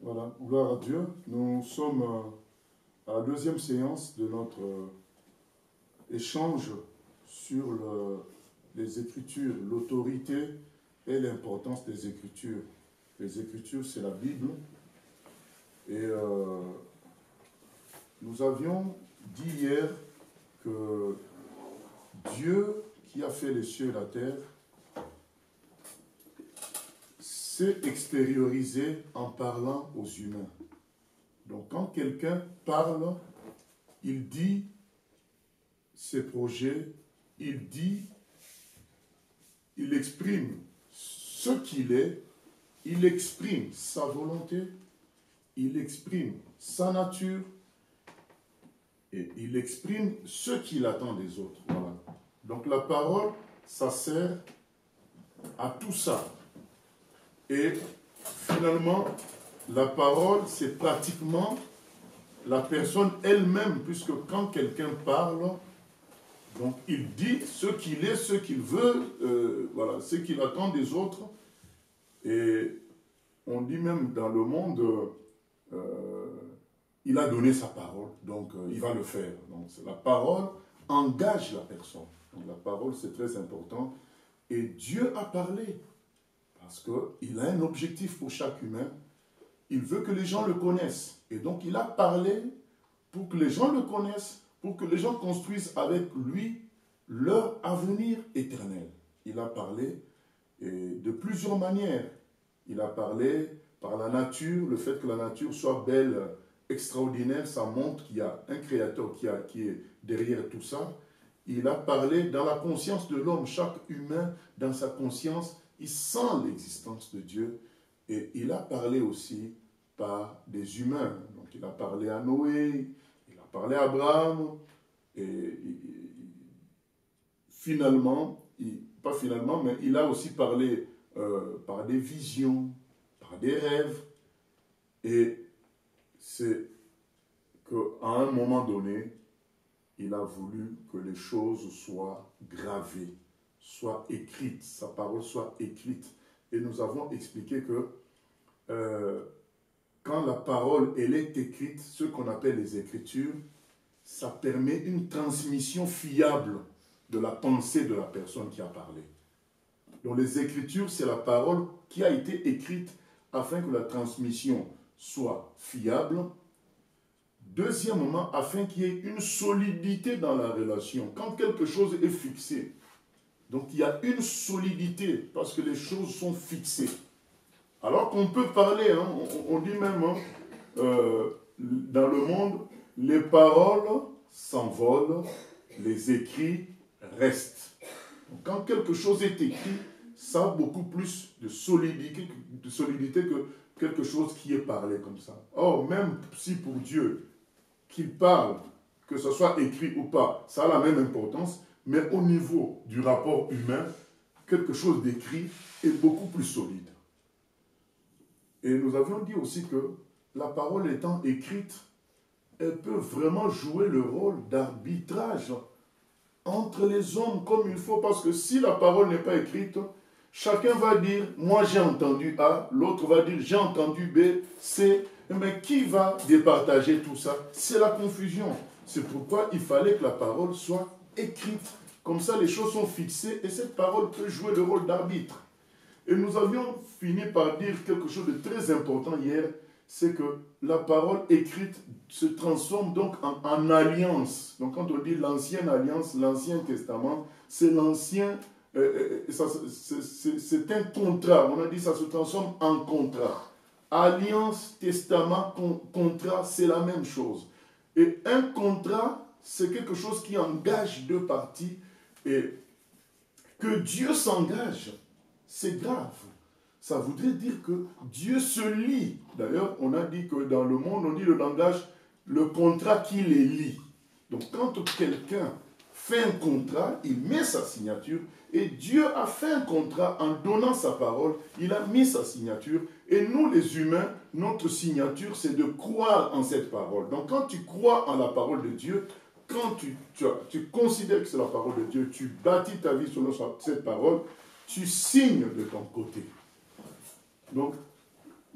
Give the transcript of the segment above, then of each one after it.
Voilà, gloire à Dieu. Nous sommes à la deuxième séance de notre échange sur les Écritures, l'autorité et l'importance des Écritures. Les Écritures, c'est la Bible. Et nous avions dit hier que Dieu qui a fait les cieux et la terre s'est extériorisé en parlant aux humains. Donc quand quelqu'un parle, il dit ses projets, il exprime ce qu'il est, il exprime sa volonté, il exprime sa nature et il exprime ce qu'il attend des autres. Voilà. Donc la parole, ça sert à tout ça. Et finalement, la parole, c'est pratiquement la personne elle-même, puisque quand quelqu'un parle, donc il dit ce qu'il est, ce qu'il veut, voilà, ce qu'il attend des autres. Et on dit même dans le monde, il a donné sa parole, donc il va le faire. Donc la parole engage la personne. Donc la parole, c'est très important. Et Dieu a parlé, parce qu'il a un objectif pour chaque humain. Il veut que les gens le connaissent. Et donc il a parlé pour que les gens le connaissent, pour que les gens construisent avec lui leur avenir éternel. Il a parlé de plusieurs manières. Il a parlé par la nature, le fait que la nature soit belle, extraordinaire, ça montre qu'il y a un créateur qui est derrière tout ça. Il a parlé dans la conscience de l'homme. Chaque humain, dans sa conscience, il sent l'existence de Dieu. Et il a parlé aussi par des humains. Donc il a parlé à Noé, il a parlé à Abraham, et finalement, pas finalement, mais il a aussi parlé par des visions, par des rêves. Et c'est qu'à un moment donné, il a voulu que les choses soient gravées, soient écrites, sa parole soit écrite. Et nous avons expliqué que quand la parole elle est écrite, ce qu'on appelle les Écritures, ça permet une transmission fiable de la pensée de la personne qui a parlé. Donc les Écritures, c'est la parole qui a été écrite afin que la transmission soit fiable. Deuxièmement, afin qu'il y ait une solidité dans la relation. Quand quelque chose est fixé, donc il y a une solidité parce que les choses sont fixées. Alors qu'on peut parler, hein, on dit même, hein, dans le monde, les paroles s'envolent, les écrits restent. Donc, quand quelque chose est écrit, ça a beaucoup plus de solidité que quelque chose qui est parlé comme ça. Or, même si pour Dieu, qu'il parle, que ce soit écrit ou pas, ça a la même importance, mais au niveau du rapport humain, quelque chose d'écrit est beaucoup plus solide. Et nous avions dit aussi que la parole étant écrite, elle peut vraiment jouer le rôle d'arbitrage entre les hommes comme il faut, parce que si la parole n'est pas écrite, chacun va dire, moi j'ai entendu A, l'autre va dire, j'ai entendu B, C, mais qui va départager tout ça? C'est la confusion. C'est pourquoi il fallait que la parole soit écrite. Comme ça, les choses sont fixées et cette parole peut jouer le rôle d'arbitre. Et nous avions fini par dire quelque chose de très important hier, c'est que la parole écrite se transforme donc en alliance. Donc quand on dit l'ancienne alliance, l'Ancien Testament, c'est l'ancien, c'est un contrat. On a dit ça se transforme en contrat. Alliance, testament, contrat, c'est la même chose. Et un contrat, c'est quelque chose qui engage deux parties. Et que Dieu s'engage, c'est grave. Ça voudrait dire que Dieu se lie. D'ailleurs, on a dit que dans le monde, on dit le langage, le contrat qui les lie. Donc quand quelqu'un fait un contrat, il met sa signature, et Dieu a fait un contrat en donnant sa parole, il a mis sa signature, et nous les humains, notre signature, c'est de croire en cette parole. Donc quand tu crois en la parole de Dieu, quand tu considères que c'est la parole de Dieu, tu bâtis ta vie selon cette parole, tu signes de ton côté. Donc,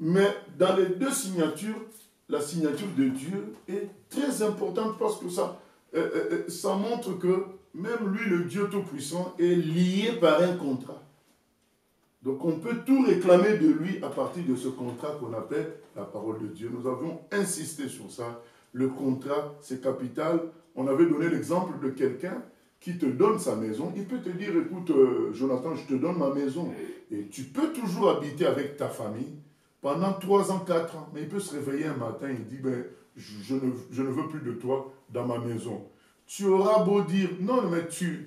Mais dans les deux signatures, la signature de Dieu est très importante parce que ça montre que même lui, le Dieu Tout-Puissant, est lié par un contrat. Donc on peut tout réclamer de lui à partir de ce contrat qu'on appelle la parole de Dieu. Nous avons insisté sur ça. Le contrat, c'est capital. On avait donné l'exemple de quelqu'un qui te donne sa maison. Il peut te dire, écoute, Jonathan, je te donne ma maison. Et tu peux toujours habiter avec ta famille pendant 3 ans, 4 ans. Mais il peut se réveiller un matin et dire, ben, je ne veux plus de toi dans ma maison. Tu auras beau dire, non, mais tu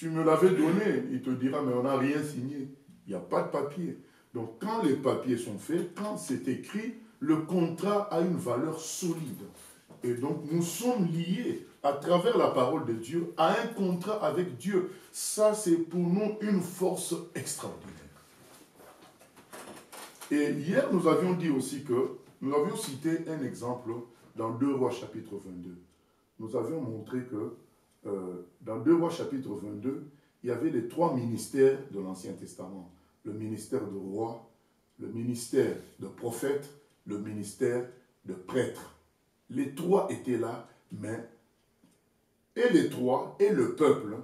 me l'avais donné. Il te dira, mais on n'a rien signé. Il n'y a pas de papier. Donc, quand les papiers sont faits, quand c'est écrit, le contrat a une valeur solide. Et donc, nous sommes liés à travers la parole de Dieu à un contrat avec Dieu. Ça, c'est pour nous une force extraordinaire. Et hier, nous avions dit aussi que, nous avions cité un exemple dans 2 Rois chapitre 22. Nous avions montré que dans 2 Rois chapitre 22, il y avait les 3 ministères de l'Ancien Testament. Le ministère de roi, le ministère de prophète, le ministère de prêtre. Les 3 étaient là, mais et les 3 et le peuple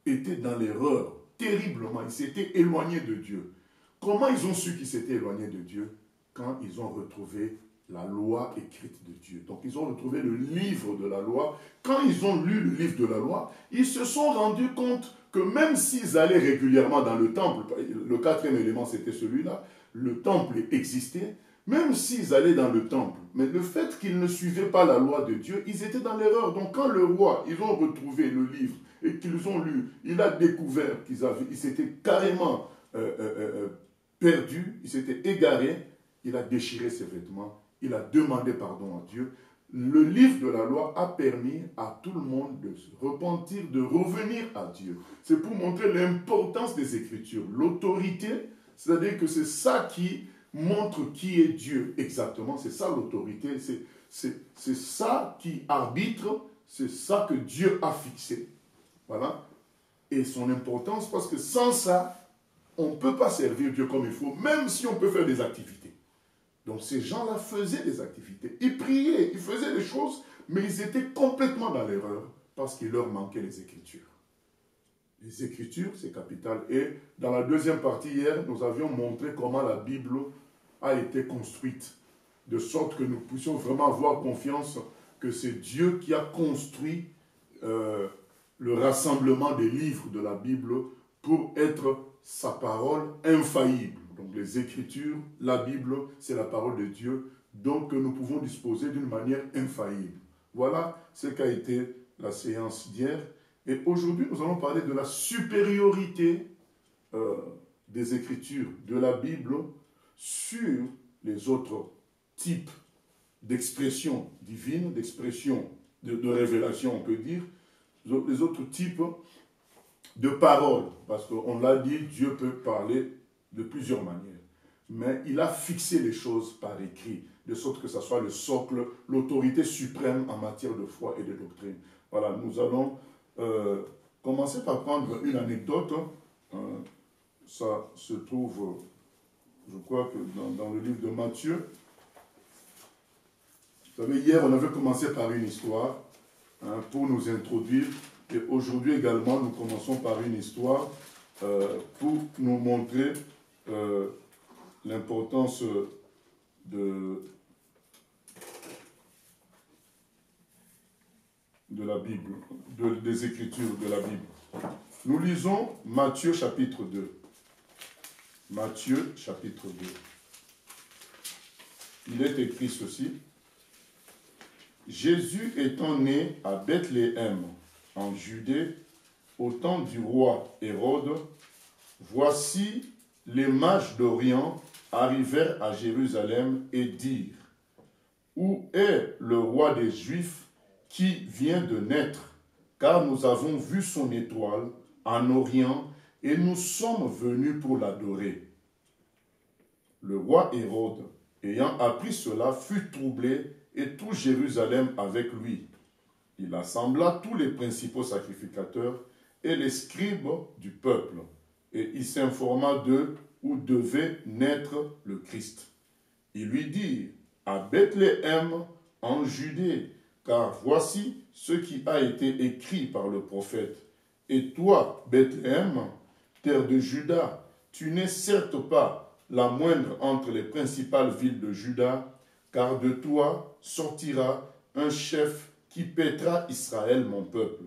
étaient dans l'erreur terriblement. Ils s'étaient éloignés de Dieu. Comment ils ont su qu'ils s'étaient éloignés de Dieu? Quand ils ont retrouvé la loi écrite de Dieu. Donc ils ont retrouvé le livre de la loi. Quand ils ont lu le livre de la loi, ils se sont rendus compte que même s'ils allaient régulièrement dans le temple, le 4e élément c'était celui-là, le temple existait, même s'ils allaient dans le temple, mais le fait qu'ils ne suivaient pas la loi de Dieu, ils étaient dans l'erreur. Donc quand le roi, ils ont retrouvé le livre et qu'ils ont lu, il a découvert qu'ils s'étaient carrément perdus, ils s'étaient égarés, il a déchiré ses vêtements, il a demandé pardon à Dieu. Le livre de la loi a permis à tout le monde de se repentir, de revenir à Dieu. C'est pour montrer l'importance des Écritures. L'autorité, c'est-à-dire que c'est ça qui montre qui est Dieu exactement. C'est ça l'autorité. C'est ça qui arbitre. C'est ça que Dieu a fixé. Voilà. Et son importance, parce que sans ça, on ne peut pas servir Dieu comme il faut, même si on peut faire des activités. Donc ces gens-là faisaient des activités. Ils priaient, ils faisaient des choses, mais ils étaient complètement dans l'erreur parce qu'il leur manquait les Écritures. Les Écritures, c'est capital. Et dans la deuxième partie hier, nous avions montré comment la Bible a été construite, de sorte que nous puissions vraiment avoir confiance que c'est Dieu qui a construit le rassemblement des livres de la Bible pour être sa parole infaillible. Donc les Écritures, la Bible, c'est la parole de Dieu, donc nous pouvons disposer d'une manière infaillible. Voilà ce qu'a été la séance d'hier. Et aujourd'hui, nous allons parler de la supériorité des Écritures, de la Bible, sur les autres types d'expressions divines, d'expressions de révélation, on peut dire, les autres types de paroles. Parce qu'on l'a dit, Dieu peut parler de plusieurs manières. Mais il a fixé les choses par écrit, de sorte que ce soit le socle, l'autorité suprême en matière de foi et de doctrine. Voilà, nous allons commencer par prendre une anecdote. Ça se trouve, je crois que dans le livre de Matthieu. Vous savez, hier, on avait commencé par une histoire pour nous introduire. Et aujourd'hui également, nous commençons par une histoire pour nous montrer l'importance de la Bible, des Écritures de la Bible. Nous lisons Matthieu chapitre 2. Matthieu chapitre 2. Il est écrit ceci. Jésus étant né à Bethléem, en Judée, au temps du roi Hérode, voici les mages d'Orient arrivèrent à Jérusalem et dirent, « Où est le roi des Juifs qui vient de naître? Car nous avons vu son étoile en Orient et nous sommes venus pour l'adorer. » Le roi Hérode, ayant appris cela, fut troublé et tout Jérusalem avec lui. Il assembla tous les principaux sacrificateurs et les scribes du peuple, et il s'informa d'eux où devait naître le Christ. Ils lui dirent, à Bethléem, en Judée, car voici ce qui a été écrit par le prophète. Et toi, Bethléem, terre de Juda, tu n'es certes pas la moindre entre les principales villes de Juda, car de toi sortira un chef qui paîtra Israël, mon peuple.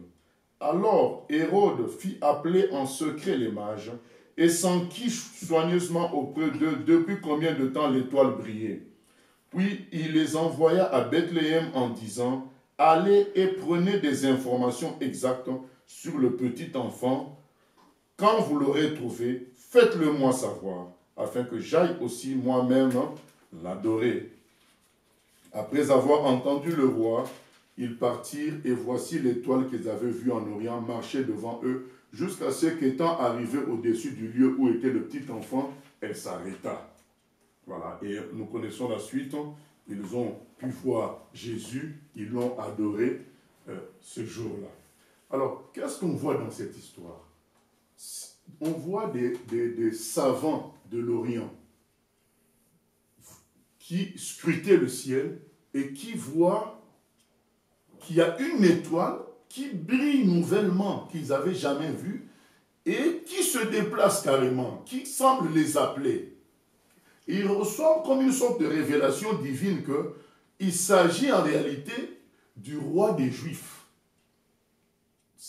Alors Hérode fit appeler en secret les mages et s'enquit soigneusement auprès d'eux depuis combien de temps l'étoile brillait. Puis il les envoya à Bethléem en disant, allez et prenez des informations exactes sur le petit enfant. Quand vous l'aurez trouvé, faites-le moi savoir, afin que j'aille aussi moi-même l'adorer. Après avoir entendu le roi, ils partirent et voici l'étoile qu'ils avaient vue en Orient marcher devant eux jusqu'à ce qu'étant arrivée au-dessus du lieu où était le petit enfant, elle s'arrêta. Voilà, et nous connaissons la suite. Ils ont pu voir Jésus, ils l'ont adoré ce jour-là. Alors, qu'est-ce qu'on voit dans cette histoire? On voit des savants de l'Orient qui scrutaient le ciel et qui voient qu'il y a une étoile qui brille nouvellement, qu'ils n'avaient jamais vue, et qui se déplace carrément, qui semble les appeler. Ils reçoivent comme une sorte de révélation divine qu'il s'agit en réalité du roi des Juifs.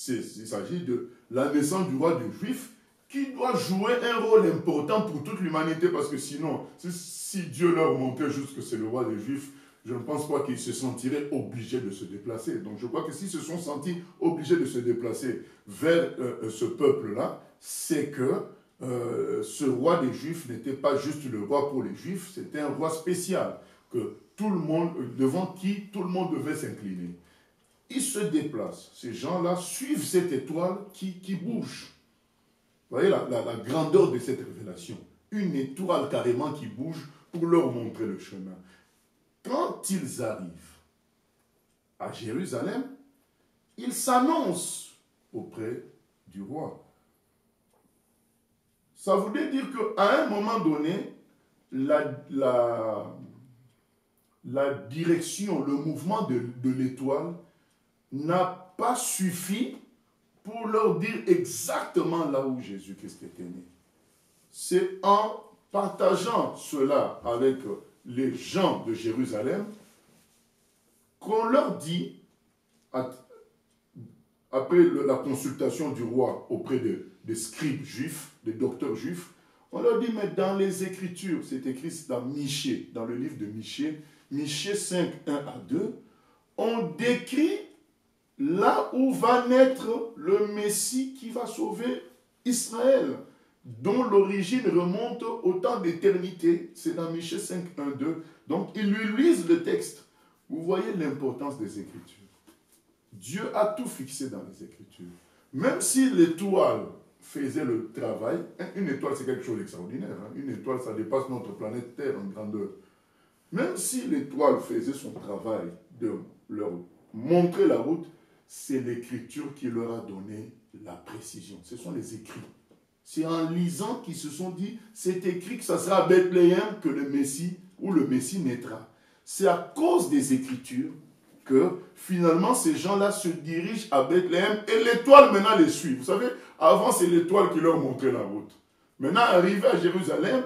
Il s'agit de la naissance du roi des Juifs qui doit jouer un rôle important pour toute l'humanité, parce que sinon, si Dieu leur montrait juste que c'est le roi des Juifs, je ne pense pas qu'ils se sentiraient obligés de se déplacer. Donc je crois que s'ils se sont sentis obligés de se déplacer vers ce peuple-là, c'est que ce roi des Juifs n'était pas juste le roi pour les Juifs, c'était un roi spécial, que tout le monde, devant qui tout le monde devait s'incliner. Ils se déplacent, ces gens-là suivent cette étoile qui bouge. Vous voyez la grandeur de cette révélation. Une étoile carrément qui bouge pour leur montrer le chemin. Quand ils arrivent à Jérusalem, ils s'annoncent auprès du roi. Ça voudrait dire qu'à un moment donné, la direction, le mouvement de l'étoile n'a pas suffi pour leur dire exactement là où Jésus-Christ était né. C'est en partageant cela avec les gens de Jérusalem qu'on leur dit, après la consultation du roi auprès des scribes juifs, des docteurs juifs, on leur dit, mais dans les Écritures, c'est écrit dans Michée, dans le livre de Michée, Michée 5, 1 à 2, on décrit là où va naître le Messie qui va sauver Israël, dont l'origine remonte au temps d'éternité. C'est dans Michée 5, 1, 2. Donc, ils lui lisent le texte. Vous voyez l'importance des Écritures. Dieu a tout fixé dans les Écritures. Même si l'étoile faisait le travail, une étoile c'est quelque chose d'extraordinaire. Une étoile, ça dépasse notre planète Terre en grandeur. Même si l'étoile faisait son travail de leur montrer la route, c'est l'Écriture qui leur a donné la précision. Ce sont les écrits. C'est en lisant qu'ils se sont dit, c'est écrit que ça sera à Bethléem que le Messie, ou le Messie naîtra. C'est à cause des Écritures que finalement ces gens-là se dirigent à Bethléem et l'étoile maintenant les suit. Vous savez, avant c'est l'étoile qui leur montrait la route. Maintenant, arrivé à Jérusalem,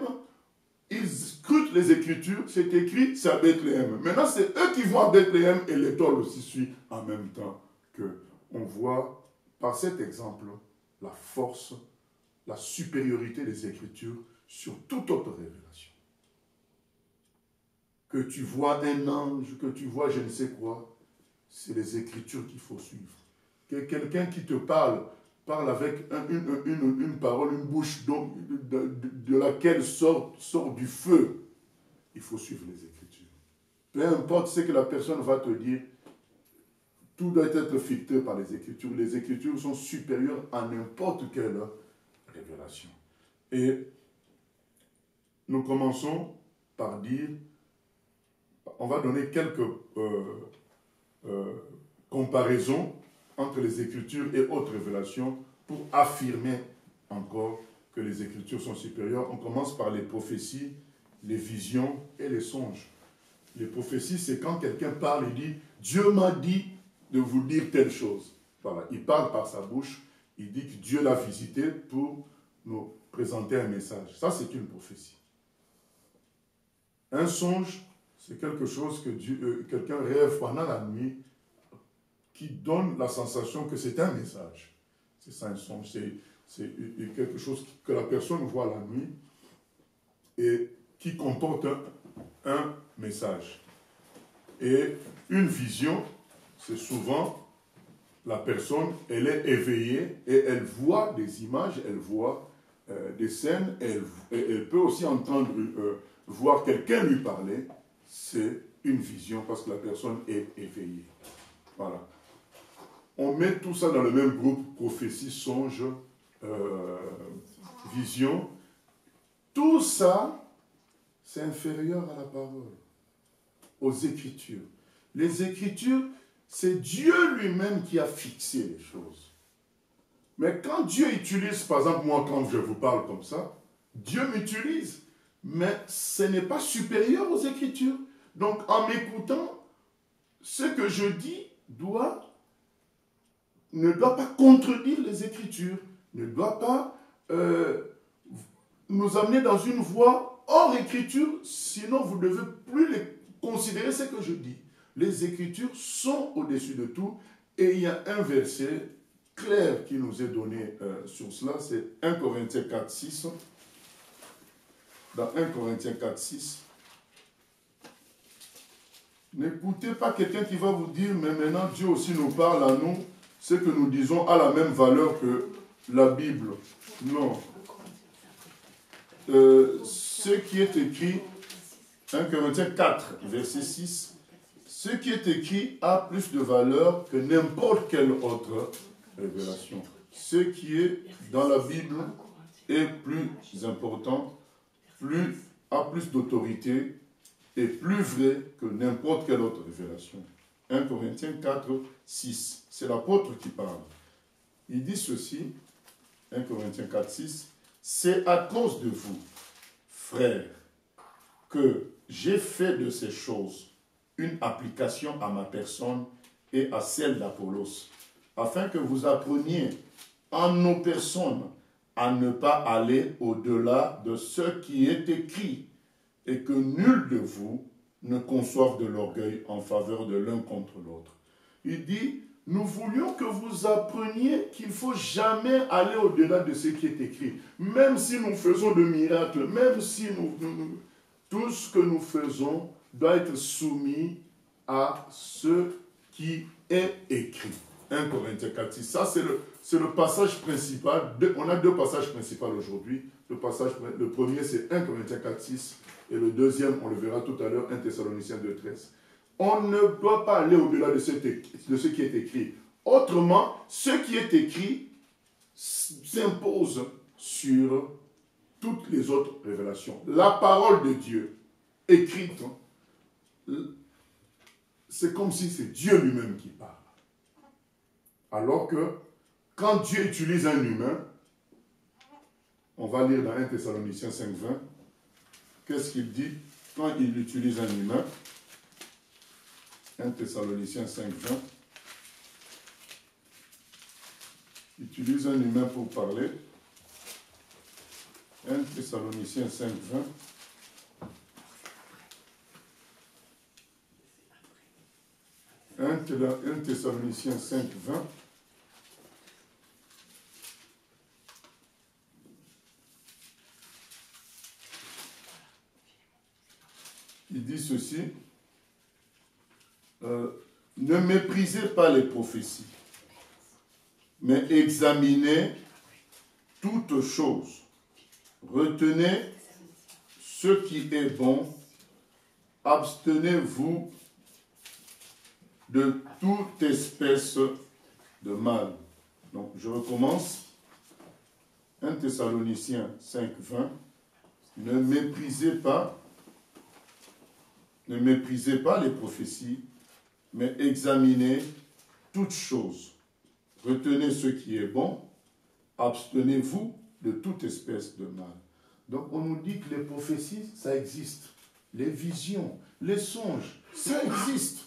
ils scrutent les Écritures, c'est écrit, c'est à Bethléem. Maintenant, c'est eux qui vont à Bethléem et l'étoile aussi suit en même temps que on voit par cet exemple la force, la supériorité des Écritures sur toute autre révélation. Que tu vois un ange, que tu vois je ne sais quoi, c'est les Écritures qu'il faut suivre. Que quelqu'un qui te parle avec une parole, une bouche de laquelle sort du feu, il faut suivre les Écritures. Peu importe ce que la personne va te dire, tout doit être filtré par les Écritures. Les Écritures sont supérieures à n'importe quelle révélation. Et nous commençons par dire, on va donner quelques comparaisons entre les Écritures et autres révélations pour affirmer encore que les Écritures sont supérieures. On commence par les prophéties les visions et les songes. Les prophéties, c'est quand quelqu'un parle et dit « Dieu m'a dit de vous dire telle chose ». Voilà, il parle par sa bouche, il dit que Dieu l'a visité pour nous présenter un message. Ça, c'est une prophétie. Un songe, c'est quelque chose que quelqu'un rêve pendant la nuit qui donne la sensation que c'est un message. C'est ça un songe, c'est quelque chose que la personne voit la nuit et qui comporte un message. Et une vision, c'est souvent la personne, elle est éveillée et elle voit des images, elle voit des scènes, elle peut aussi entendre, voir quelqu'un lui parler. C'est une vision parce que la personne est éveillée. Voilà. On met tout ça dans le même groupe, prophétie, songe, vision. Tout ça, c'est inférieur à la parole, aux Écritures. Les Écritures, c'est Dieu lui-même qui a fixé les choses. Mais quand Dieu utilise, par exemple, moi, quand je vous parle comme ça, Dieu m'utilise, mais ce n'est pas supérieur aux Écritures. Donc, en m'écoutant, ce que je dis ne doit pas contredire les Écritures, ne doit pas nous amener dans une voie hors Écriture, sinon vous ne devez plus les considérer ce que je dis. Les Écritures sont au-dessus de tout, et il y a un verset clair qui nous est donné sur cela, c'est 1 Corinthiens 4, 6. Dans 1 Corinthiens 4, 6, n'écoutez pas quelqu'un qui va vous dire, mais maintenant Dieu aussi nous parle à nous, ce que nous disons a la même valeur que la Bible. Non. Ce qui est écrit, 1 Corinthiens 4, verset 6, ce qui est écrit a plus de valeur que n'importe quelle autre révélation. Ce qui est dans la Bible est plus important, a plus d'autorité et plus vrai que n'importe quelle autre révélation. 1 Corinthiens 4, 6. C'est l'apôtre qui parle. Il dit ceci, 1 Corinthiens 4, 6, « C'est à cause de vous, frères, que j'ai fait de ces choses une application à ma personne et à celle d'Apollos, afin que vous appreniez en nos personnes à ne pas aller au-delà de ce qui est écrit, et que nul de vous ne conçoive de l'orgueil en faveur de l'un contre l'autre. » Il dit, nous voulions que vous appreniez qu'il ne faut jamais aller au-delà de ce qui est écrit. Même si nous faisons de miracles, même si tout ce que nous faisons doit être soumis à ce qui est écrit. 1 Corinthiens 4, 6. Ça, c'est le passage principal. On a deux passages principaux aujourd'hui. Le premier, c'est 1 Corinthiens 4, 6. Et le deuxième, on le verra tout à l'heure, 1 Thessaloniciens 2, 13. On ne doit pas aller au-delà de ce qui est écrit. Autrement, ce qui est écrit s'impose sur toutes les autres révélations. La parole de Dieu, écrite, c'est comme si c'est Dieu lui-même qui parle. Alors que, quand Dieu utilise un humain, on va lire dans 1 Thessaloniciens 5, 20, qu'est-ce qu'il dit quand il utilise un humain? 1 Thessaloniciens 5, 20. Il utilise un humain pour parler. 1 Thessaloniciens 5, 20. Un Thessaloniciens 5, 20. Il dit ceci, ne méprisez pas les prophéties, mais examinez toutes choses. Retenez ce qui est bon, abstenez-vous de toute espèce de mal. Donc, je recommence. 1 Thessaloniciens 5, 20. Ne méprisez pas les prophéties, mais examinez toutes choses. Retenez ce qui est bon, abstenez-vous de toute espèce de mal. Donc on nous dit que les prophéties, ça existe. Les visions, les songes, ça existe.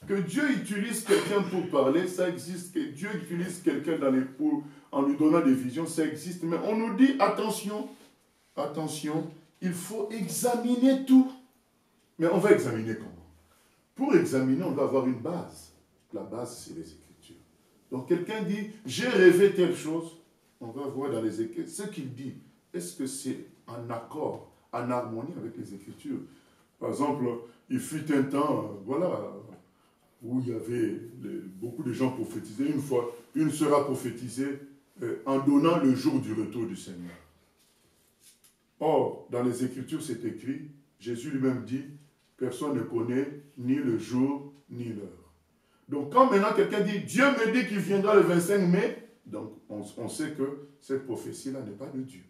Que Dieu utilise quelqu'un pour parler, ça existe. Que Dieu utilise quelqu'un en lui donnant des visions, ça existe. Mais on nous dit, attention, attention, il faut examiner tout. Mais on va examiner comment? Pour examiner, on doit avoir une base. La base, c'est les Écritures. Donc quelqu'un dit, j'ai rêvé telle chose. On va voir dans les Écritures ce qu'il dit. Est-ce que c'est en accord, en harmonie avec les Écritures? Par exemple, il fut un temps, voilà, où il y avait beaucoup de gens prophétisaient. Une fois, une sœur a prophétisé en donnant le jour du retour du Seigneur. Or, dans les Écritures, c'est écrit, Jésus lui-même dit, personne ne connaît ni le jour ni l'heure. Donc, quand maintenant quelqu'un dit, Dieu me dit qu'il viendra le 25 mai, donc on sait que cette prophétie-là n'est pas de Dieu.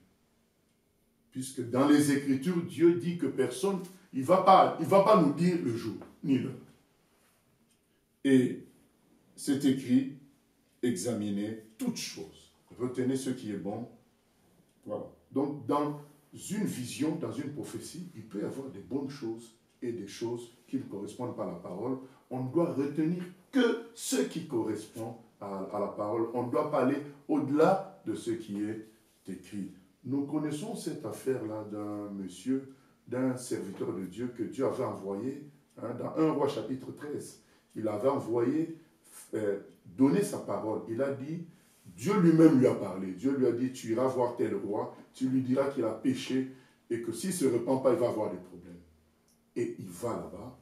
Puisque dans les Écritures, Dieu dit que personne, il ne va pas nous dire le jour ni l'heure. Et c'est écrit, examinez toutes choses. Retenez ce qui est bon. Voilà. Donc, dans une vision, dans une prophétie, il peut y avoir des bonnes choses et des choses qui ne correspondent pas à la parole. On ne doit retenir que ce qui correspond à la parole. On ne doit pas aller au-delà de ce qui est écrit. Nous connaissons cette affaire-là d'un monsieur, d'un serviteur de Dieu que Dieu avait envoyé dans 1 Roi chapitre 13. Il avait envoyé donner sa parole. Il a dit, Dieu lui-même lui a parlé. Dieu lui a dit, tu iras voir tel roi, tu lui diras qu'il a péché et que s'il ne se repent pas, il va avoir des problèmes. Et il va là-bas,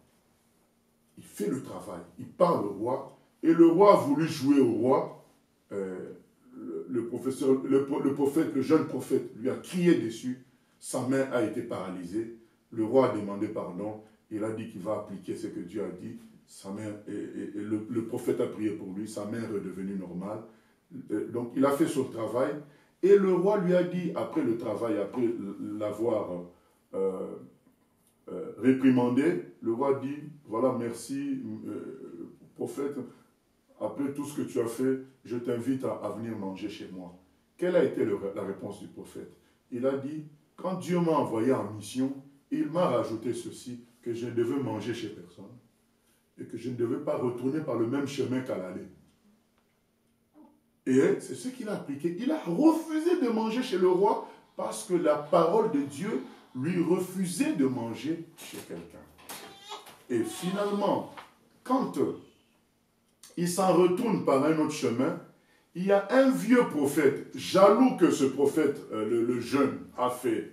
il fait le travail, il parle au roi, et le roi a voulu jouer au roi. Le prophète, le jeune prophète lui a crié dessus, sa main a été paralysée, le roi a demandé pardon, il a dit qu'il va appliquer ce que Dieu a dit, sa main, le prophète a prié pour lui, sa main est redevenue normale, donc il a fait son travail, et le roi lui a dit, après le travail, après l'avoir réprimandé, le roi dit, voilà, merci, prophète, après tout ce que tu as fait, je t'invite à venir manger chez moi. Quelle a été la réponse du prophète? Il a dit, quand Dieu m'a envoyé en mission, il m'a rajouté ceci, que je ne devais manger chez personne, et que je ne devais pas retourner par le même chemin qu'à l'aller. Et c'est ce qu'il a appliqué. Il a refusé de manger chez le roi, parce que la parole de Dieu lui refusait de manger chez quelqu'un. Et finalement, quand il s'en retourne par un autre chemin, il y a un vieux prophète, jaloux que ce prophète, le jeune, a fait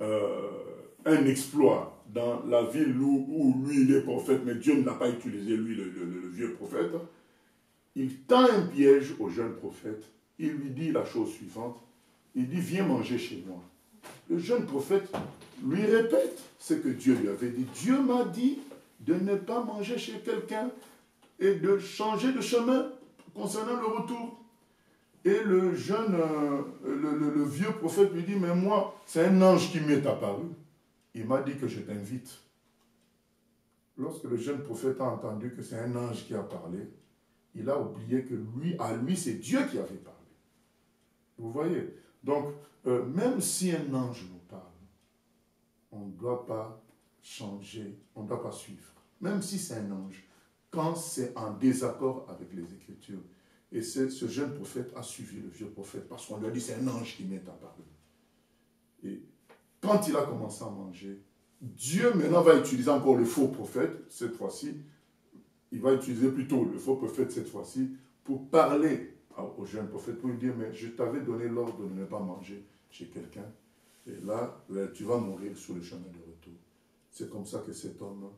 un exploit dans la ville où lui il est prophète, mais Dieu ne l'a pas utilisé, lui, le vieux prophète. Il tend un piège au jeune prophète, il lui dit la chose suivante, il dit, viens manger chez moi. Le jeune prophète lui répète ce que Dieu lui avait dit. Dieu m'a dit de ne pas manger chez quelqu'un et de changer de chemin concernant le retour. Et le jeune, le vieux prophète lui dit, mais moi, c'est un ange qui m'est apparu. Il m'a dit que je t'invite. Lorsque le jeune prophète a entendu que c'est un ange qui a parlé, il a oublié que à lui, c'est Dieu qui avait parlé. Vous voyez? Donc, même si un ange nous parle, on ne doit pas changer, on ne doit pas suivre. Même si c'est un ange, quand c'est en désaccord avec les Écritures. Et ce jeune prophète a suivi le vieux prophète parce qu'on lui a dit c'est un ange qui m'est apparu. Et quand il a commencé à manger, Dieu maintenant va utiliser encore le faux prophète, cette fois-ci. Il va utiliser plutôt le faux prophète cette fois-ci pour parler au jeune prophète, pour lui dire, mais je t'avais donné l'ordre de ne pas manger chez quelqu'un. Et là, tu vas mourir sur le chemin de retour. C'est comme ça que cet homme,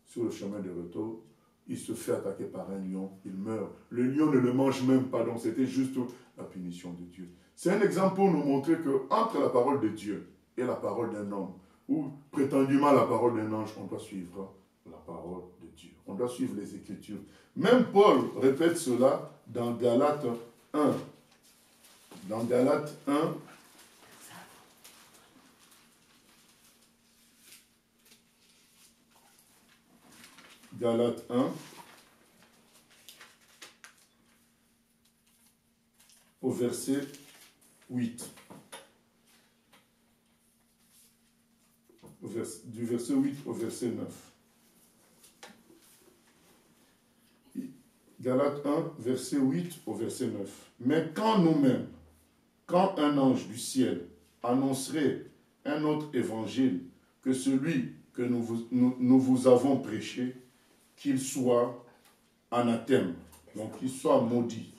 sur le chemin de retour, il se fait attaquer par un lion, il meurt. Le lion ne le mange même pas, donc c'était juste la punition de Dieu. C'est un exemple pour nous montrer qu'entre la parole de Dieu et la parole d'un homme, ou prétendument la parole d'un ange, on doit suivre la parole de Dieu. On doit suivre les Écritures. Même Paul répète cela dans Galates 1. Dans Galates 1, Galates 1, au verset 8. du verset 8 au verset 9. Galates 1, verset 8 au verset 9. Mais quand nous-mêmes, quand un ange du ciel annoncerait un autre évangile que celui que nous vous avons prêché, qu'il soit anathème, donc qu'il soit maudit.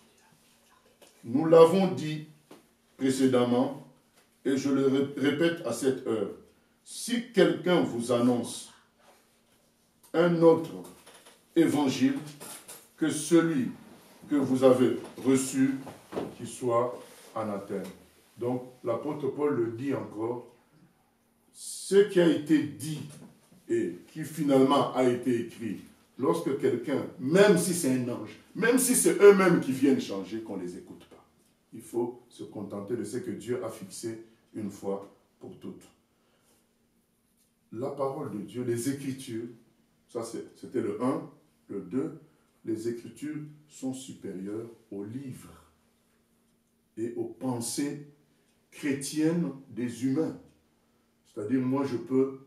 Nous l'avons dit précédemment, et je le répète à cette heure, si quelqu'un vous annonce un autre évangile que celui que vous avez reçu, qu'il soit anathème. Donc l'apôtre Paul le dit encore, ce qui a été dit et qui finalement a été écrit, lorsque quelqu'un, même si c'est un ange, même si c'est eux-mêmes qui viennent changer, qu'on ne les écoute pas. Il faut se contenter de ce que Dieu a fixé une fois pour toutes. La parole de Dieu, les Écritures, ça c'était le 1, le 2, les Écritures sont supérieures aux livres et aux pensées chrétiennes des humains. C'est-à-dire, moi, je peux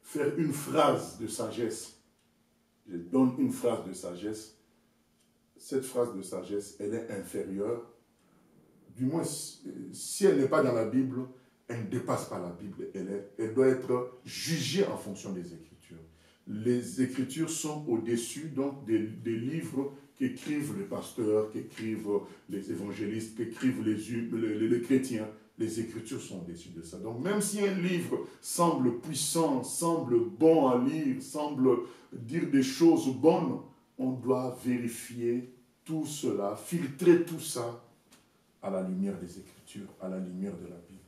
faire une phrase de sagesse. Je donne une phrase de sagesse. Cette phrase de sagesse, elle est inférieure. Du moins, si elle n'est pas dans la Bible, elle ne dépasse pas la Bible. Elle doit être jugée en fonction des Écritures. Les Écritures sont au-dessus donc des livres qu'écrivent les pasteurs, qu'écrivent les évangélistes, qu'écrivent les chrétiens. Les Écritures sont au-dessus de ça. Donc même si un livre semble puissant, semble bon à lire, semble dire des choses bonnes, on doit vérifier tout cela, filtrer tout ça à la lumière des Écritures, à la lumière de la Bible.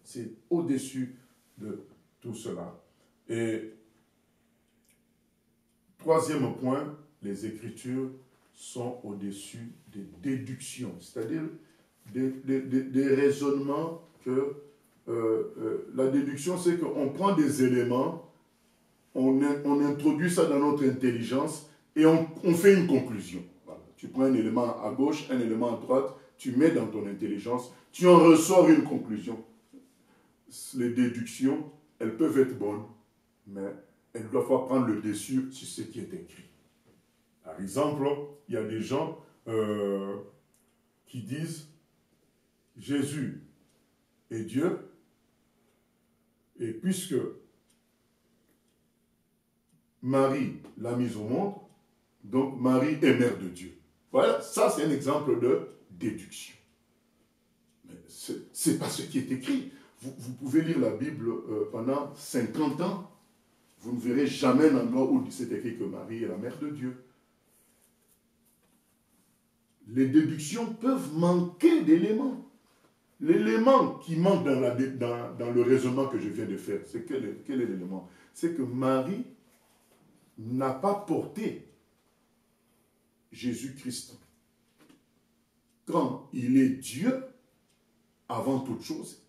C'est au-dessus de tout cela. Et troisième point, les Écritures sont au-dessus des déductions, c'est-à-dire des raisonnements que la déduction, c'est qu'on prend des éléments, on introduit ça dans notre intelligence et on fait une conclusion. Voilà. Tu prends un élément à gauche, un élément à droite, tu mets dans ton intelligence, tu en ressors une conclusion. Les déductions, elles peuvent être bonnes, mais elles ne doivent pas prendre le dessus sur ce qui est écrit. Par exemple, il y a des gens qui disent Jésus est Dieu, et puisque Marie l'a mise au monde, donc Marie est mère de Dieu. Voilà, ça c'est un exemple de déduction. Mais ce n'est pas ce qui est écrit. Vous pouvez lire la Bible pendant 50 ans, vous ne verrez jamais un endroit où c'est écrit que Marie est la mère de Dieu. Les déductions peuvent manquer d'éléments. L'élément qui manque dans le raisonnement que je viens de faire, c'est quel est l'élément? C'est que Marie n'a pas porté Jésus-Christ. Quand il est Dieu, avant toute chose,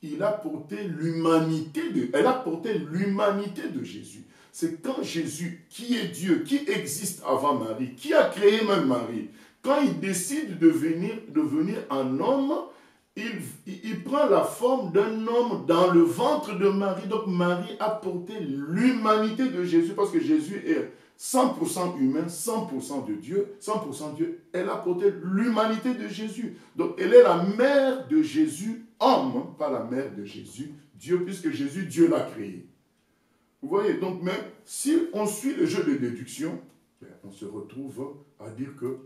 elle a porté l'humanité de Jésus. C'est quand Jésus, qui est Dieu, qui existe avant Marie, qui a créé même Marie, quand il décide de venir en homme, il prend la forme d'un homme dans le ventre de Marie. Donc Marie a porté l'humanité de Jésus, parce que Jésus est 100% humain, 100% de Dieu, 100% Dieu. Elle a porté l'humanité de Jésus. Donc elle est la mère de Jésus, homme, pas la mère de Jésus, Dieu, puisque Jésus, Dieu l'a créé. Vous voyez, donc même si on suit le jeu de déduction, on se retrouve à dire que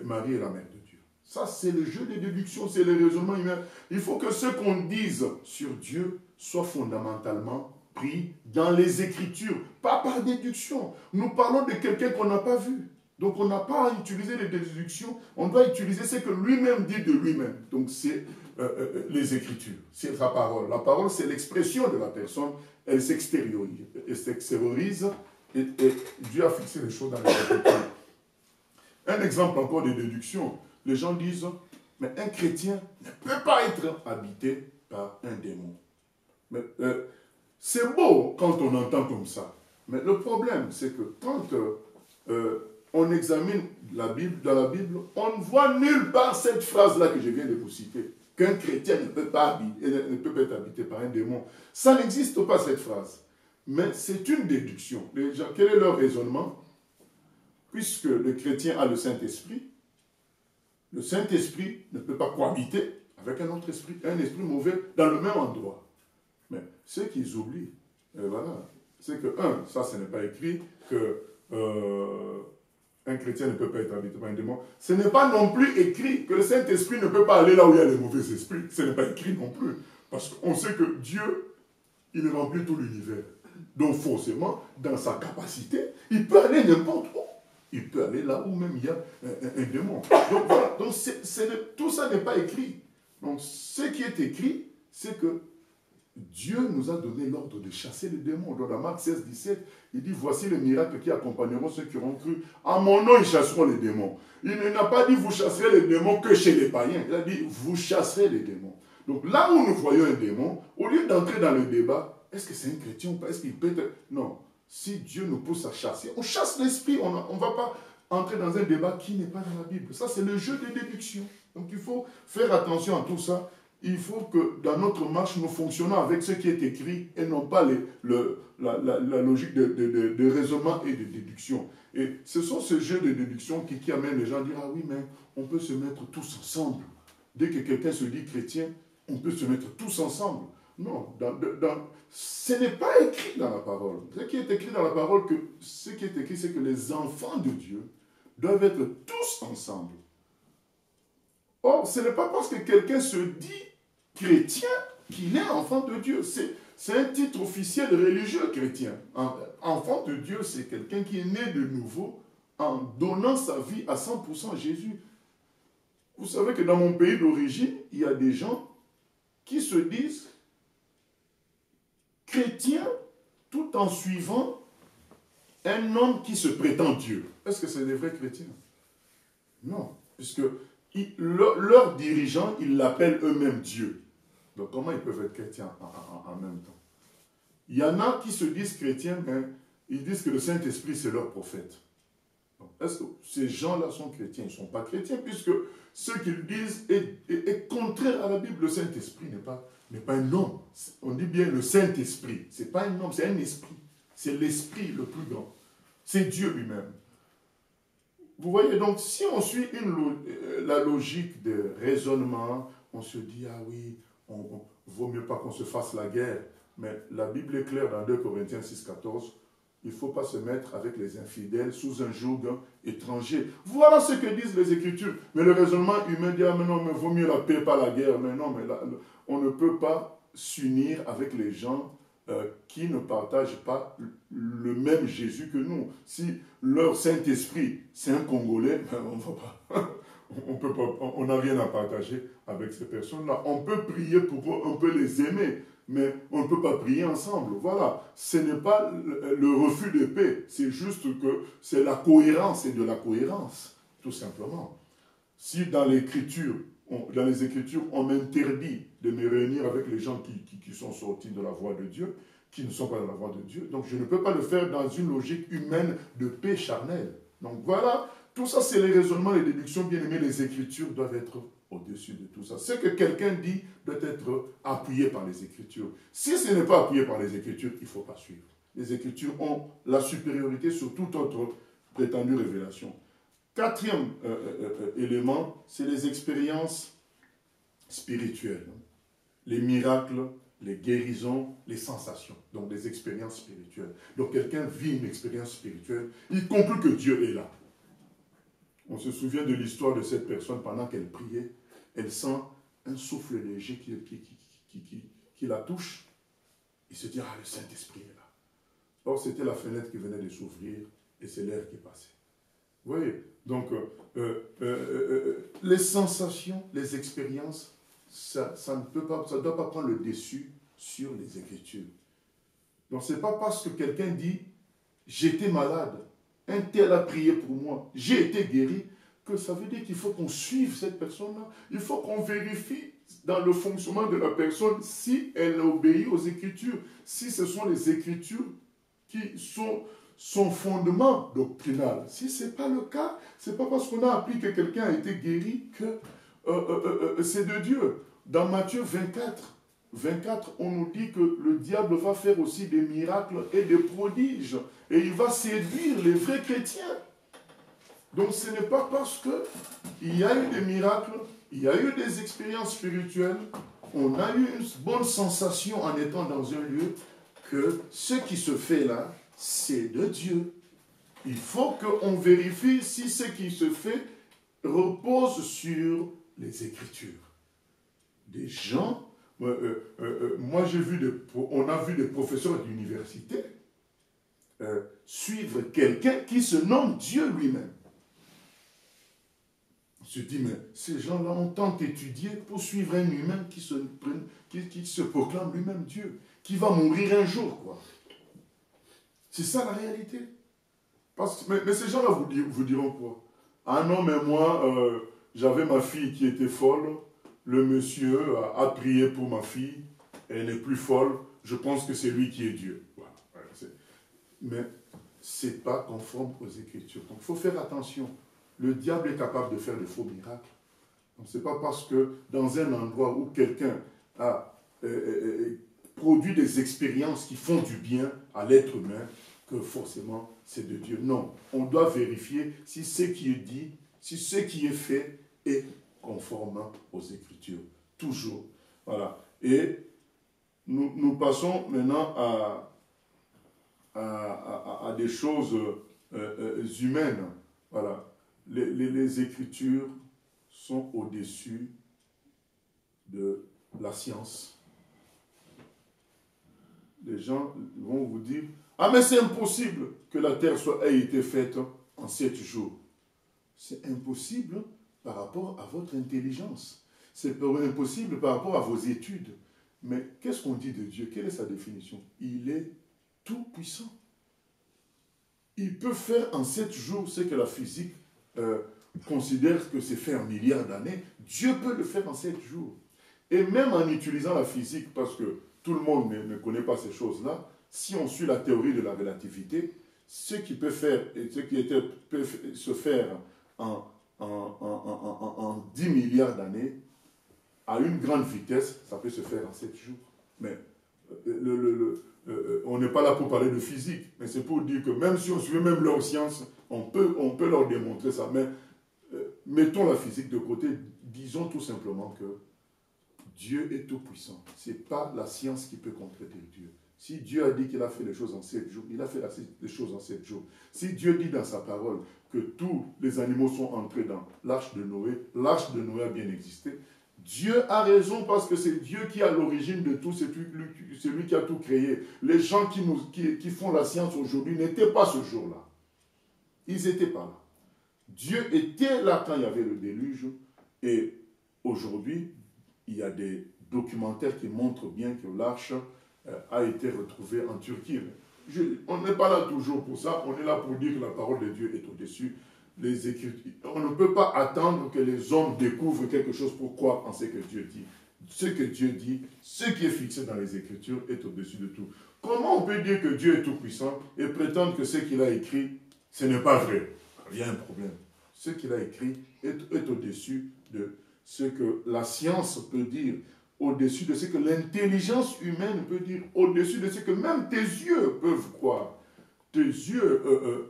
Marie est la mère de Dieu. Ça, c'est le jeu de déduction, c'est le raisonnement humain. Il faut que ce qu'on dise sur Dieu soit fondamentalement pris dans les Écritures, pas par déduction. Nous parlons de quelqu'un qu'on n'a pas vu. Donc on n'a pas à utiliser les déductions, on doit utiliser ce que lui-même dit de lui-même. Donc c'est les Écritures, c'est sa parole. La parole, c'est l'expression de la personne, elle s'extériorise et Dieu a fixé les choses dans les Écritures. Un exemple encore de déduction, les gens disent, mais un chrétien ne peut pas être habité par un démon. Mais c'est beau quand on entend comme ça, mais le problème, c'est que quand on examine la Bible, dans la Bible, on ne voit nulle part cette phrase-là que je viens de vous citer. qu'un chrétien ne peut pas être habité par un démon. Ça n'existe pas, cette phrase. Mais c'est une déduction. Les gens, quel est leur raisonnement? Puisque le chrétien a le Saint-Esprit, le Saint-Esprit ne peut pas cohabiter avec un autre esprit, un esprit mauvais, dans le même endroit. Mais ce qu'ils oublient, voilà, c'est que, ça, ce n'est pas écrit que un chrétien ne peut pas être habité par un démon. Ce n'est pas non plus écrit que le Saint-Esprit ne peut pas aller là où il y a les mauvais esprits. Ce n'est pas écrit non plus. Parce qu'on sait que Dieu, il remplit tout l'univers. Donc forcément, dans sa capacité, il peut aller n'importe où. Il peut aller là où même il y a un démon. Donc voilà, donc tout ça n'est pas écrit. Donc ce qui est écrit, c'est que Dieu nous a donné l'ordre de chasser les démons. Dans Marc 16, 17, il dit, voici les miracles qui accompagneront ceux qui auront cru. En mon nom, ils chasseront les démons. Il n'a pas dit, vous chasserez les démons que chez les païens. Il a dit, vous chasserez les démons. Donc là où nous voyons un démon, au lieu d'entrer dans le débat, est-ce que c'est un chrétien ou pas? Est-ce qu'il peut être... Non. Si Dieu nous pousse à chasser, on chasse l'esprit. On ne va pas entrer dans un débat qui n'est pas dans la Bible. Ça, c'est le jeu de déduction. Donc il faut faire attention à tout ça. Il faut que dans notre marche, nous fonctionnons avec ce qui est écrit et non pas la logique de raisonnement et de déduction. Et ce sont ces jeux de déduction qui amènent les gens à dire, ah oui, mais on peut se mettre tous ensemble. Dès que quelqu'un se dit chrétien, on peut se mettre tous ensemble. Non, ce n'est pas écrit dans la parole. Ce qui est écrit dans la parole, c'est que les enfants de Dieu doivent être tous ensemble. Or, ce n'est pas parce que quelqu'un se dit chrétien qu'il est enfant de Dieu. C'est un titre officiel religieux chrétien. Enfant de Dieu, c'est quelqu'un qui est né de nouveau en donnant sa vie à 100% à Jésus. Vous savez que dans mon pays d'origine, il y a des gens qui se disent chrétiens tout en suivant un homme qui se prétend Dieu. Est-ce que c'est des vrais chrétiens? Non, puisque leurs dirigeants, ils l'appellent eux-mêmes Dieu. Donc comment ils peuvent être chrétiens en même temps? Il y en a qui se disent chrétiens, mais ils disent que le Saint-Esprit c'est leur prophète. Est-ce que ces gens-là sont chrétiens? Ils ne sont pas chrétiens, puisque ce qu'ils disent est contraire à la Bible. Le Saint-Esprit n'est pas un homme. On dit bien le Saint-Esprit. Ce n'est pas un homme, c'est un esprit. C'est l'esprit le plus grand. C'est Dieu lui-même. Vous voyez, donc si on suit la logique de raisonnement, on se dit, ah oui, vaut mieux pas qu'on se fasse la guerre. Mais la Bible est claire dans 2 Corinthiens 6, 14. Il ne faut pas se mettre avec les infidèles sous un joug étranger. Voilà ce que disent les Écritures. Mais le raisonnement humain dit, ah mais non, mais vaut mieux la paix, pas la guerre. Mais non, mais là, on ne peut pas s'unir avec les gens qui ne partagent pas le même Jésus que nous. Si leur Saint-Esprit, c'est un Congolais, ben on ne va pas. On n'a rien à partager avec ces personnes-là. On peut prier pour eux, on peut les aimer. Mais on ne peut pas prier ensemble. Voilà. Ce n'est pas le refus de paix. C'est juste que c'est la cohérence et de la cohérence. Tout simplement. Si dans les Écritures, on m'interdit de me réunir avec les gens qui sont sortis de la voie de Dieu, qui ne sont pas dans la voie de Dieu, donc je ne peux pas le faire dans une logique humaine de paix charnelle. Donc voilà. Tout ça, c'est les raisonnements, les déductions. Bien aimés, les Écritures doivent être au-dessus de tout ça. Ce que quelqu'un dit doit être appuyé par les Écritures. Si ce n'est pas appuyé par les Écritures, il ne faut pas suivre. Les Écritures ont la supériorité sur toute autre prétendue révélation. Quatrième élément, c'est les expériences spirituelles. Les miracles, les guérisons, les sensations. Donc des expériences spirituelles. Donc quelqu'un vit une expérience spirituelle, il conclut que Dieu est là. On se souvient de l'histoire de cette personne pendant qu'elle priait. Elle sent un souffle léger qui la touche. Il se dit, ah, le Saint-Esprit est là. Or, c'était la fenêtre qui venait de s'ouvrir et c'est l'air qui passait. Vous voyez? Donc, les sensations, les expériences, ça ne doit pas prendre le dessus sur les Écritures. Donc, ce n'est pas parce que quelqu'un dit, j'étais malade, un tel a prié pour moi, j'ai été guéri, que ça veut dire qu'il faut qu'on suive cette personne-là. Il faut qu'on vérifie dans le fonctionnement de la personne si elle obéit aux Écritures, si ce sont les Écritures qui sont son fondement doctrinal. Si ce n'est pas le cas, ce n'est pas parce qu'on a appris que quelqu'un a été guéri que c'est de Dieu. dans Matthieu 24, on nous dit que le diable va faire aussi des miracles et des prodiges. Et il va séduire les vrais chrétiens. Donc ce n'est pas parce qu'il y a eu des miracles, il y a eu des expériences spirituelles, on a eu une bonne sensation en étant dans un lieu, que ce qui se fait là, c'est de Dieu. Il faut qu'on vérifie si ce qui se fait repose sur les Écritures. Des gens, moi j'ai vu, on a vu des professeurs d'université suivre quelqu'un qui se nomme Dieu lui-même. On se dit, mais ces gens-là ont tant étudié pour suivre un humain qui se proclame lui-même Dieu, qui va mourir un jour, quoi. C'est ça la réalité. Mais ces gens-là vous diront quoi? Ah non, mais moi, j'avais ma fille qui était folle, le monsieur a prié pour ma fille, elle n'est plus folle, je pense que c'est lui qui est Dieu. Voilà. Mais ce n'est pas conforme aux Écritures. Donc il faut faire attention. Le diable est capable de faire de faux miracles. Donc ce n'est pas parce que dans un endroit où quelqu'un a produit des expériences qui font du bien à l'être humain, que forcément c'est de Dieu. Non, on doit vérifier si ce qui est dit, si ce qui est fait est conforme aux Écritures. Toujours. Voilà. Et nous passons maintenant à des choses humaines. Voilà. Les Écritures sont au-dessus de la science. Les gens vont vous dire, ah mais c'est impossible que la terre ait été faite en 7 jours. C'est impossible par rapport à votre intelligence. C'est impossible par rapport à vos études. Mais qu'est-ce qu'on dit de Dieu? Quelle est sa définition? Il est tout puissant. Il peut faire en 7 jours ce que la physique considère que c'est fait en milliards d'années. Dieu peut le faire en 7 jours. Et même en utilisant la physique, parce que tout le monde ne connaît pas ces choses-là, si on suit la théorie de la relativité, ce qui peut faire, et ce qui peut se faire en 10 milliards d'années, à une grande vitesse, ça peut se faire en 7 jours. Mais on n'est pas là pour parler de physique, mais c'est pour dire que même si on suit même leur science, on peut leur démontrer ça. Mais mettons la physique de côté, disons tout simplement que Dieu est tout puissant. Ce n'est pas la science qui peut contredire Dieu. Si Dieu a dit qu'il a fait les choses en 7 jours, il a fait les choses en 7 jours. Si Dieu dit dans sa parole que tous les animaux sont entrés dans l'arche de Noé a bien existé, Dieu a raison parce que c'est Dieu qui est à l'origine de tout, c'est lui qui a tout créé. Les gens qui font la science aujourd'hui n'étaient pas ce jour-là. Ils n'étaient pas là. Dieu était là quand il y avait le déluge et aujourd'hui, il y a des documentaires qui montrent bien que l'arche a été retrouvée en Turquie. On n'est pas là toujours pour ça, on est là pour dire que la parole de Dieu est au-dessus des Écritures. On ne peut pas attendre que les hommes découvrent quelque chose pour croire en ce que Dieu dit. Ce que Dieu dit, ce qui est fixé dans les Écritures est au-dessus de tout. Comment on peut dire que Dieu est tout-puissant et prétendre que ce qu'il a écrit, ce n'est pas vrai? Il y a un problème. Ce qu'il a écrit est au-dessus de ce que la science peut dire, au-dessus de ce que l'intelligence humaine peut dire, au-dessus de ce que même tes yeux peuvent croire. Tes yeux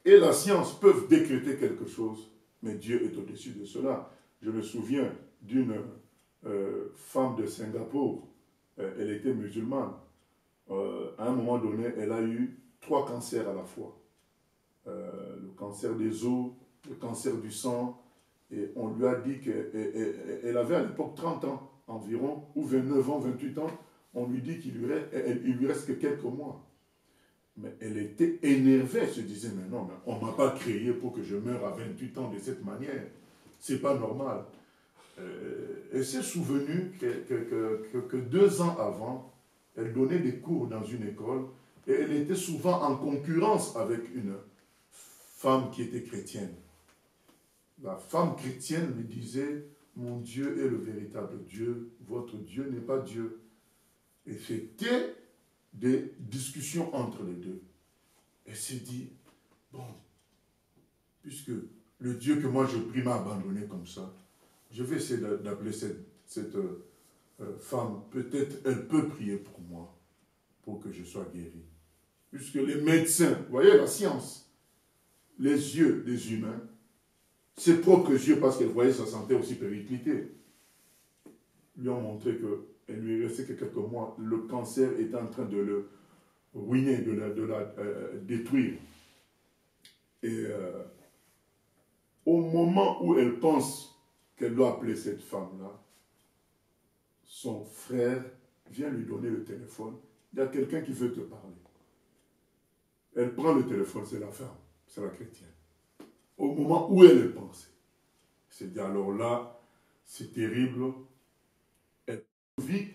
et la science peuvent décréter quelque chose, mais Dieu est au-dessus de cela. Je me souviens d'une femme de Singapour, elle était musulmane. À un moment donné, elle a eu 3 cancers à la fois. Le cancer des os, le cancer du sang, et on lui a dit qu'elle avait à l'époque 30 ans environ, ou 29 ans, 28 ans, on lui dit qu'il lui reste que quelques mois. Mais elle était énervée, elle se disait, mais non, mais on ne m'a pas créé pour que je meure à 28 ans de cette manière. C'est pas normal. Elle s'est souvenue que 2 ans avant, elle donnait des cours dans une école, et elle était souvent en concurrence avec une femme qui était chrétienne. La femme chrétienne lui disait, mon Dieu est le véritable Dieu, votre Dieu n'est pas Dieu. Et c'était des discussions entre les deux. Elle s'est dit, bon, puisque le Dieu que moi je prie m'a abandonné comme ça, je vais essayer d'appeler cette femme, peut-être elle peut prier pour moi, pour que je sois guéri. Puisque les médecins, vous voyez la science, les yeux des humains, ses propres yeux, parce qu'elle voyait sa santé aussi périclitée, lui ont montré qu'elle lui restait que quelques mois, le cancer était en train de le ruiner, de la détruire. Et au moment où elle pense qu'elle doit appeler cette femme-là, son frère vient lui donner le téléphone. Il y a quelqu'un qui veut te parler. Elle prend le téléphone, c'est la femme, c'est la chrétienne. Au moment où elle le pensait. C'est dit alors là, c'est terrible. Elle vie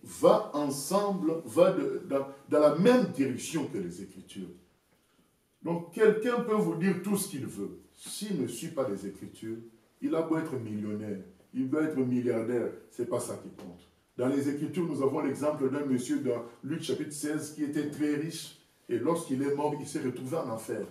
va ensemble, va dans la même direction que les Écritures. Donc quelqu'un peut vous dire tout ce qu'il veut. S'il ne suit pas les Écritures, il a beau être millionnaire, il veut être milliardaire, ce n'est pas ça qui compte. Dans les Écritures, nous avons l'exemple d'un monsieur dans Luc chapitre 16 qui était très riche et lorsqu'il est mort, il s'est retrouvé en enfer.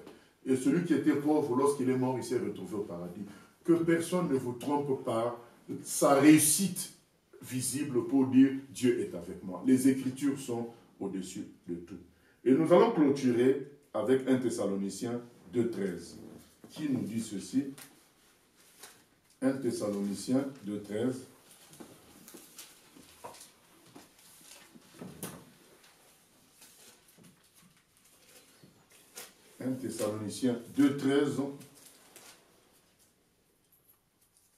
Et celui qui était pauvre, lorsqu'il est mort, il s'est retrouvé au paradis. Que personne ne vous trompe par sa réussite visible pour dire Dieu est avec moi. Les Écritures sont au-dessus de tout. Et nous allons clôturer avec 1 Thessaloniciens 2,13 qui nous dit ceci. 1 Thessaloniciens 2,13. « 1 Thessaloniciens 2,13 »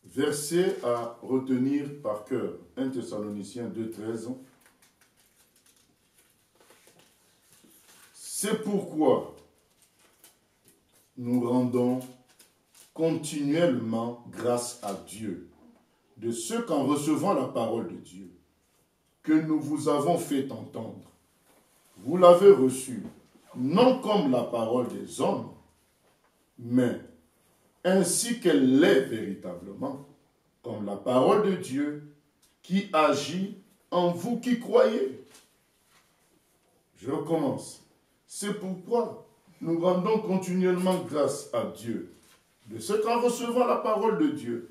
verset à retenir par cœur. 1 Thessaloniciens 2,13 C'est pourquoi nous rendons continuellement grâce à Dieu de ce qu'en recevant la parole de Dieu que nous vous avons fait entendre, vous l'avez reçue, non comme la parole des hommes, mais ainsi qu'elle l'est véritablement, comme la parole de Dieu qui agit en vous qui croyez. Je recommence. C'est pourquoi nous rendons continuellement grâce à Dieu de ce qu'en recevant la parole de Dieu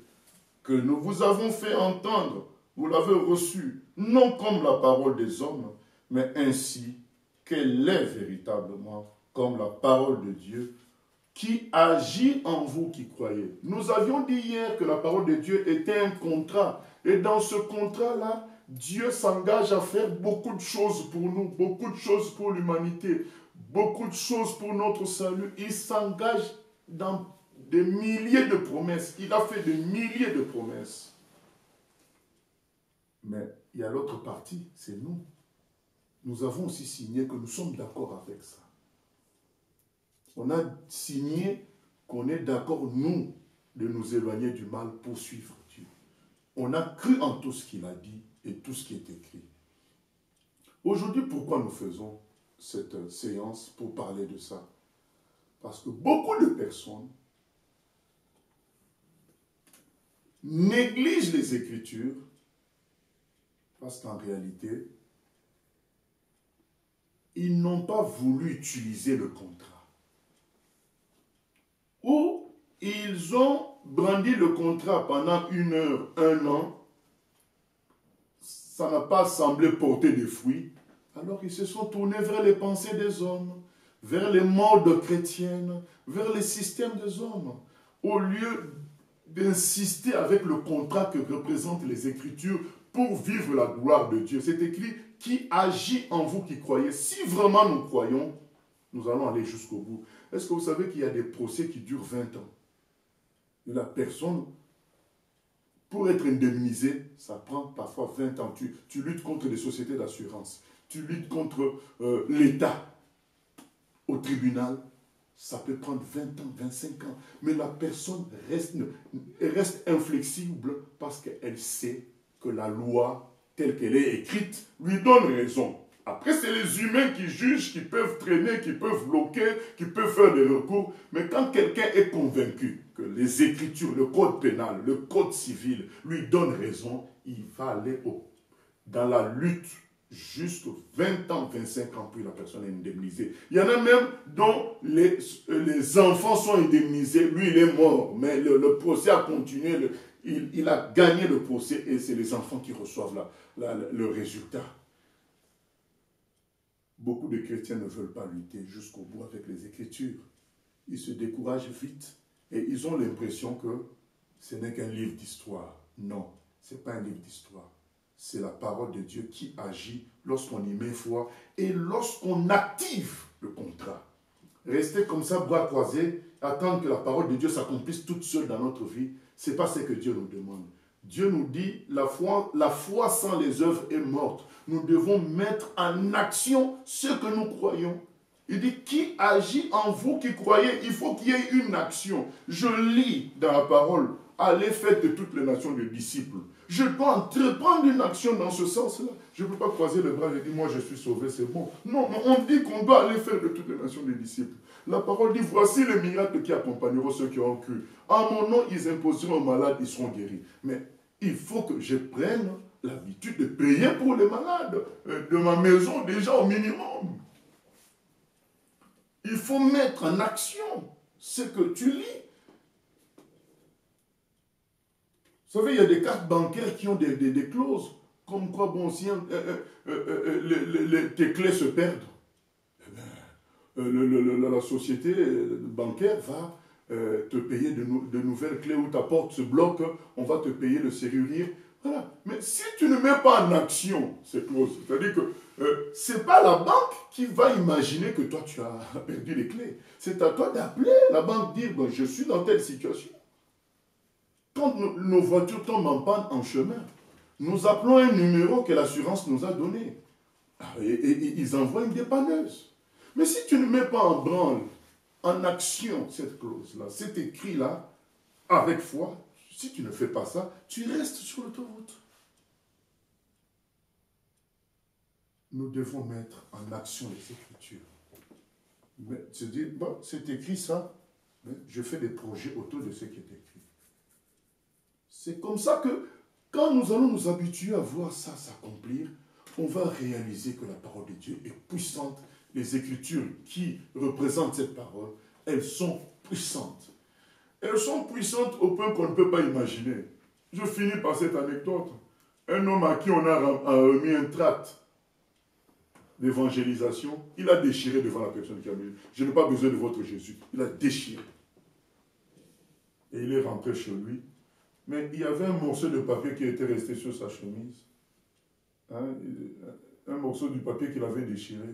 que nous vous avons fait entendre, vous l'avez reçue, non comme la parole des hommes, mais ainsi qu'elle est véritablement comme la parole de Dieu qui agit en vous qui croyez. Nous avions dit hier que la parole de Dieu était un contrat. Et dans ce contrat-là, Dieu s'engage à faire beaucoup de choses pour nous, beaucoup de choses pour l'humanité, beaucoup de choses pour notre salut. Il s'engage dans des milliers de promesses. Il a fait des milliers de promesses. Mais il y a l'autre partie, c'est nous. Nous avons aussi signé que nous sommes d'accord avec ça. On a signé qu'on est d'accord, nous, de nous éloigner du mal pour suivre Dieu. On a cru en tout ce qu'il a dit et tout ce qui est écrit. Aujourd'hui, pourquoi nous faisons cette séance pour parler de ça? Parce que beaucoup de personnes négligent les Écritures parce qu'en réalité, ils n'ont pas voulu utiliser le contrat. Ou ils ont brandi le contrat pendant 1 heure, 1 an, ça n'a pas semblé porter des fruits, alors ils se sont tournés vers les pensées des hommes, vers les modes chrétiennes, vers les systèmes des hommes, au lieu d'insister avec le contrat que représentent les Écritures pour vivre la gloire de Dieu. C'est écrit « qui agit en vous qui croyez ». Si vraiment nous croyons, nous allons aller jusqu'au bout. Est-ce que vous savez qu'il y a des procès qui durent 20 ans? Et la personne, pour être indemnisée, ça prend parfois 20 ans. Tu luttes contre les sociétés d'assurance, tu luttes contre l'État au tribunal, ça peut prendre 20 ans, 25 ans. Mais la personne reste inflexible parce qu'elle sait que la loi, telle qu'elle est écrite, lui donne raison. Après, c'est les humains qui jugent, qui peuvent traîner, qui peuvent bloquer, qui peuvent faire des recours. Mais quand quelqu'un est convaincu que les Écritures, le code pénal, le code civil lui donnent raison, il va aller dans la lutte jusqu'à 20 ans, 25 ans, puis la personne est indemnisée. Il y en a même dont les enfants sont indemnisés, lui il est mort, mais le procès a continué. il a gagné le procès et c'est les enfants qui reçoivent le résultat. Beaucoup de chrétiens ne veulent pas lutter jusqu'au bout avec les Écritures. Ils se découragent vite et ils ont l'impression que ce n'est qu'un livre d'histoire. Non, ce n'est pas un livre d'histoire. C'est la parole de Dieu qui agit lorsqu'on y met foi et lorsqu'on active le contrat. Rester comme ça, bras croisés, attendre que la parole de Dieu s'accomplisse toute seule dans notre vie, ce n'est pas ce que Dieu nous demande. Dieu nous dit, la foi sans les œuvres est morte. Nous devons mettre en action ce que nous croyons. Il dit, qui agit en vous qui croyez, il faut qu'il y ait une action. Je lis dans la parole, allez faire de toutes les nations des disciples. Je dois entreprendre une action dans ce sens-là. Je ne peux pas croiser les bras et dire, moi je suis sauvé, c'est bon. Non, on dit qu'on doit aller faire de toutes les nations des disciples. La parole dit, voici les miracles qui accompagneront ceux qui ont cru. En mon nom, ils imposeront aux malades, ils seront guéris. Mais il faut que je prenne l'habitude de payer pour les malades, de ma maison déjà au minimum. Il faut mettre en action ce que tu lis. Vous savez, il y a des cartes bancaires qui ont des clauses, comme quoi, bon, si tes clés se perdent, la société bancaire va te payer de nouvelles clés, ou ta porte se bloque, on va te payer le serrurier. Voilà. Mais si tu ne mets pas en action ces clauses, c'est-à-dire que ce n'est pas la banque qui va imaginer que toi tu as perdu les clés. C'est à toi d'appeler la banque, dire bon, je suis dans telle situation. Quand nos voitures tombent en panne en chemin, nous appelons un numéro que l'assurance nous a donné. Et ils envoient une dépanneuse. Mais si tu ne mets pas en branle, en action cette clause-là, cet écrit-là, avec foi, si tu ne fais pas ça, tu restes sur l'autoroute. Nous devons mettre en action les Écritures. Mais se dire, bon, c'est écrit ça, mais je fais des projets autour de ce qui est écrit. C'est comme ça que, quand nous allons nous habituer à voir ça s'accomplir, on va réaliser que la parole de Dieu est puissante. Les Écritures qui représentent cette parole, elles sont puissantes. Elles sont puissantes au point qu'on ne peut pas imaginer. Je finis par cette anecdote. Un homme à qui on a remis un tract d'évangélisation, il a déchiré devant la personne qui a mis. Je n'ai pas besoin de votre Jésus. Il a déchiré. Et il est rentré chez lui. Mais il y avait un morceau de papier qui était resté sur sa chemise. Hein, un morceau du papier qu'il avait déchiré.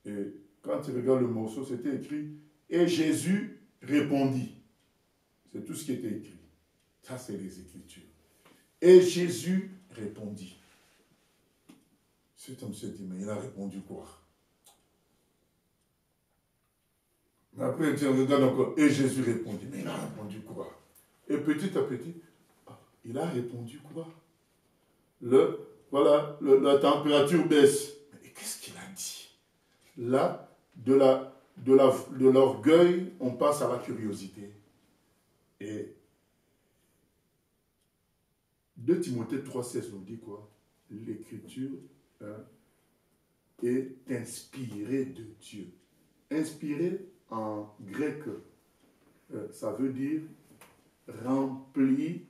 Et quand il regarde le morceau, c'était écrit « Et Jésus répondit ». C'est tout ce qui était écrit. Ça, c'est les Écritures. Et Jésus répondit. Cet homme s'est dit, mais il a répondu quoi? Mais après, il regarde encore. Et Jésus répondit, mais il a répondu quoi? Et petit à petit, il a répondu quoi? Voilà, la température baisse. Mais qu'est-ce qu'il a dit? Là, de l'orgueil, on passe à la curiosité. Et 2 Timothée 3,16 nous dit quoi? L'écriture est inspirée de Dieu. Inspirée en grec, ça veut dire rempli